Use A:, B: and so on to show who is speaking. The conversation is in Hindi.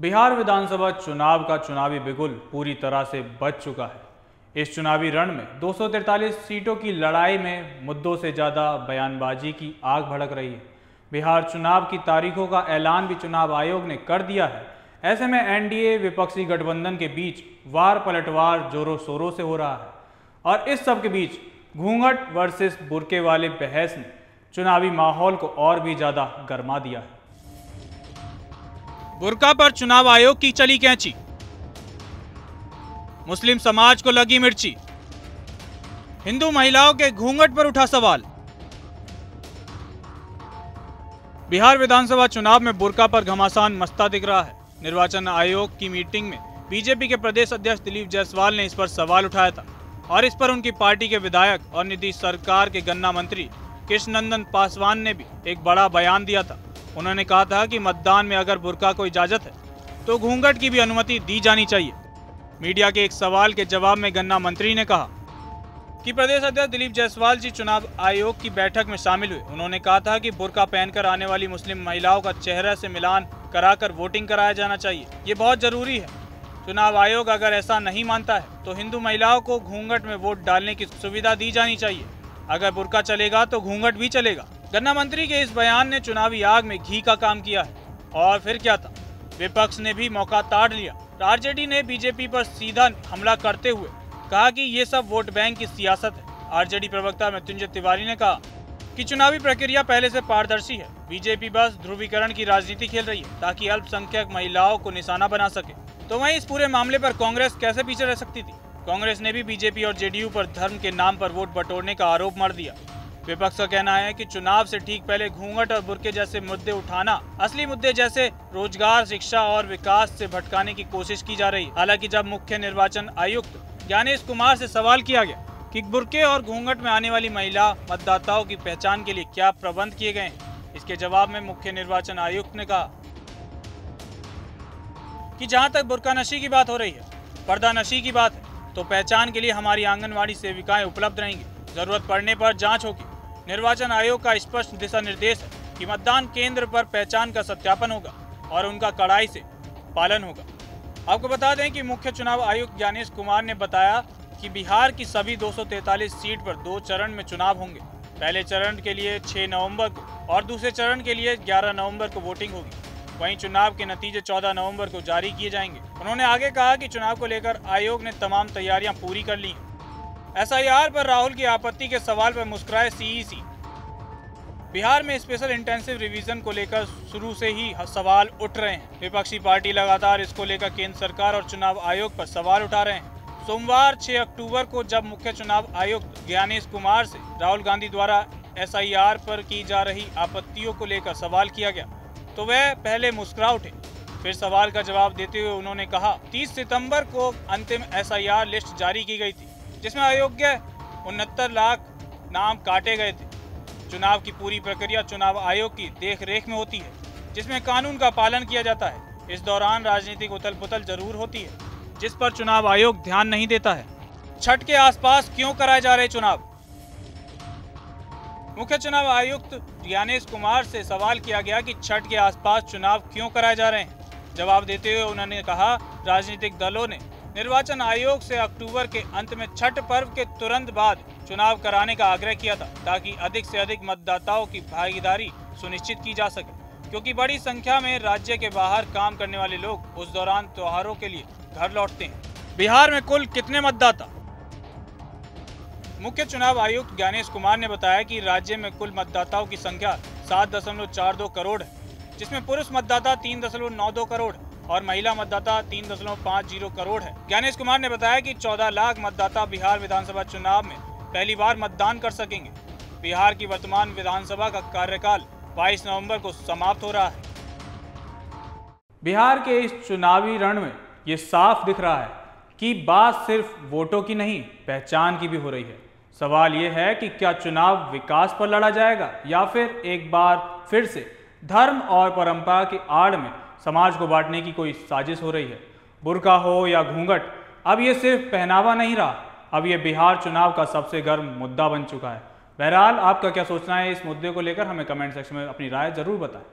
A: बिहार विधानसभा चुनाव का चुनावी बिगुल पूरी तरह से बज चुका है। इस चुनावी रण में 243 सीटों की लड़ाई में मुद्दों से ज़्यादा बयानबाजी की आग भड़क रही है। बिहार चुनाव की तारीखों का ऐलान भी चुनाव आयोग ने कर दिया है। ऐसे में एनडीए विपक्षी गठबंधन के बीच वार पलटवार जोरों शोरों से हो रहा है और इस सब के बीच घूंघट वर्सेस बुर्के वाले बहस ने चुनावी माहौल को और भी ज़्यादा गर्मा दिया है। बुर्का पर चुनाव आयोग की चली कैंची, मुस्लिम समाज को लगी मिर्ची, हिंदू महिलाओं के घूंघट पर उठा सवाल। बिहार विधानसभा चुनाव में बुर्का पर घमासान मस्ता दिख रहा है। निर्वाचन आयोग की मीटिंग में बीजेपी के प्रदेश अध्यक्ष दिलीप जायसवाल ने इस पर सवाल उठाया था और इस पर उनकी पार्टी के विधायक और नीतीश सरकार के गन्ना मंत्री कृष्णनंदन पासवान ने भी एक बड़ा बयान दिया था। उन्होंने कहा था कि मतदान में अगर बुर्का को इजाजत है तो घूंघट की भी अनुमति दी जानी चाहिए। मीडिया के एक सवाल के जवाब में गन्ना मंत्री ने कहा कि प्रदेश अध्यक्ष दिलीप जायसवाल जी चुनाव आयोग की बैठक में शामिल हुए। उन्होंने कहा था कि बुर्का पहनकर आने वाली मुस्लिम महिलाओं का चेहरा से मिलान कराकर वोटिंग कराया जाना चाहिए, ये बहुत जरूरी है। चुनाव आयोग अगर ऐसा नहीं मानता है तो हिंदू महिलाओं को घूंघट में वोट डालने की सुविधा दी जानी चाहिए। अगर बुर्का चलेगा तो घूंघट भी चलेगा। गन्ना मंत्री के इस बयान ने चुनावी आग में घी का काम किया है। और फिर क्या था, विपक्ष ने भी मौका ताड़ लिया। आरजेडी ने बीजेपी पर सीधा हमला करते हुए कहा कि ये सब वोट बैंक की सियासत है। आरजेडी प्रवक्ता मृत्युंजय तिवारी ने कहा कि चुनावी प्रक्रिया पहले से पारदर्शी है। बीजेपी बस ध्रुवीकरण की राजनीति खेल रही है ताकि अल्पसंख्यक महिलाओं को निशाना बना सके। तो वहीं इस पूरे मामले पर कांग्रेस कैसे पीछे रह सकती थी। कांग्रेस ने भी बीजेपी और जेडीयू पर धर्म के नाम पर वोट बटोरने का आरोप मढ़ दिया। विपक्ष का कहना है कि चुनाव से ठीक पहले घूंघट और बुर्के जैसे मुद्दे उठाना असली मुद्दे जैसे रोजगार, शिक्षा और विकास से भटकाने की कोशिश की जा रही है। हालांकि जब मुख्य निर्वाचन आयुक्त ज्ञानेश कुमार से सवाल किया गया कि बुर्के और घूंघट में आने वाली महिला मतदाताओं की पहचान के लिए क्या प्रबंध किए गए हैं, इसके जवाब में मुख्य निर्वाचन आयुक्त ने कहा कि जहां तक बुर्का नशी की बात हो रही है, पर्दा नशी की बात है, तो पहचान के लिए हमारी आंगनवाड़ी सेविकाएं उपलब्ध रहेंगी। जरूरत पड़ने पर जांच होगी। निर्वाचन आयोग का स्पष्ट दिशा निर्देश है कि मतदान केंद्र पर पहचान का सत्यापन होगा और उनका कड़ाई से पालन होगा। आपको बता दें कि मुख्य चुनाव आयुक्त ज्ञानेश कुमार ने बताया कि बिहार की सभी 243 सीट पर 2 चरण में चुनाव होंगे। पहले चरण के लिए 6 नवंबर को और दूसरे चरण के लिए 11 नवंबर को वोटिंग होगी। वहीं चुनाव के नतीजे 14 नवंबर को जारी किए जाएंगे। उन्होंने आगे कहा कि चुनाव को लेकर आयोग ने तमाम तैयारियां पूरी कर ली हैं। एसआईआर पर राहुल की आपत्ति के सवाल पर मुस्कुराए सीईसी। बिहार में स्पेशल इंटेंसिव रिवीजन को लेकर शुरू से ही सवाल उठ रहे हैं। विपक्षी पार्टी लगातार इसको लेकर केंद्र सरकार और चुनाव आयोग पर सवाल उठा रहे हैं। सोमवार 6 अक्टूबर को जब मुख्य चुनाव आयुक्त ज्ञानेश कुमार से राहुल गांधी द्वारा एसआईआर पर की जा रही आपत्तियों को लेकर सवाल किया गया तो वह पहले मुस्कुरा उठे। फिर सवाल का जवाब देते हुए उन्होंने कहा 30 सितंबर को अंतिम एसआईआर लिस्ट जारी की गई थी जिसमें अयोग्य 69 लाख नाम काटे गए थे। चुनाव की पूरी प्रक्रिया चुनाव आयोग की देखरेख में होती है जिसमें कानून का पालन किया जाता है। इस दौरान राजनीतिक उथल पुथल जरूर होती है जिस पर चुनाव आयोग ध्यान नहीं देता है। छठ के आसपास क्यों कराए जा रहे चुनाव? मुख्य चुनाव आयुक्त ज्ञानेश कुमार से सवाल किया गया कि छठ के आसपास चुनाव क्यों कराए जा रहे हैं। जवाब देते हुए उन्होंने कहा राजनीतिक दलों ने निर्वाचन आयोग से अक्टूबर के अंत में छठ पर्व के तुरंत बाद चुनाव कराने का आग्रह किया था ताकि अधिक से अधिक मतदाताओं की भागीदारी सुनिश्चित की जा सके, क्योंकि बड़ी संख्या में राज्य के बाहर काम करने वाले लोग उस दौरान त्योहारों के लिए घर लौटते हैं। बिहार में कुल कितने मतदाता? मुख्य चुनाव आयुक्त ज्ञानेश कुमार ने बताया कि राज्य में कुल मतदाताओं की संख्या 7.42 करोड़ है, जिसमें पुरुष मतदाता 3.92 करोड़ और महिला मतदाता 3.50 करोड़ है। ज्ञानेश कुमार ने बताया कि 14 लाख मतदाता बिहार विधानसभा चुनाव में पहली बार मतदान कर सकेंगे। बिहार की वर्तमान विधानसभा का कार्यकाल 22 नवंबर को समाप्त हो रहा है। बिहार के इस चुनावी रण में ये साफ दिख रहा है कि बात सिर्फ वोटों की नहीं, पहचान की भी हो रही है। सवाल ये है कि क्या चुनाव विकास पर लड़ा जाएगा या फिर एक बार फिर से धर्म और परंपरा की आड़ में समाज को बांटने की कोई साजिश हो रही है। बुर्का हो या घूंघट, अब ये सिर्फ पहनावा नहीं रहा, अब ये बिहार चुनाव का सबसे गर्म मुद्दा बन चुका है। बहरहाल आपका क्या सोचना है इस मुद्दे को लेकर, हमें कमेंट सेक्शन में अपनी राय जरूर बताएं।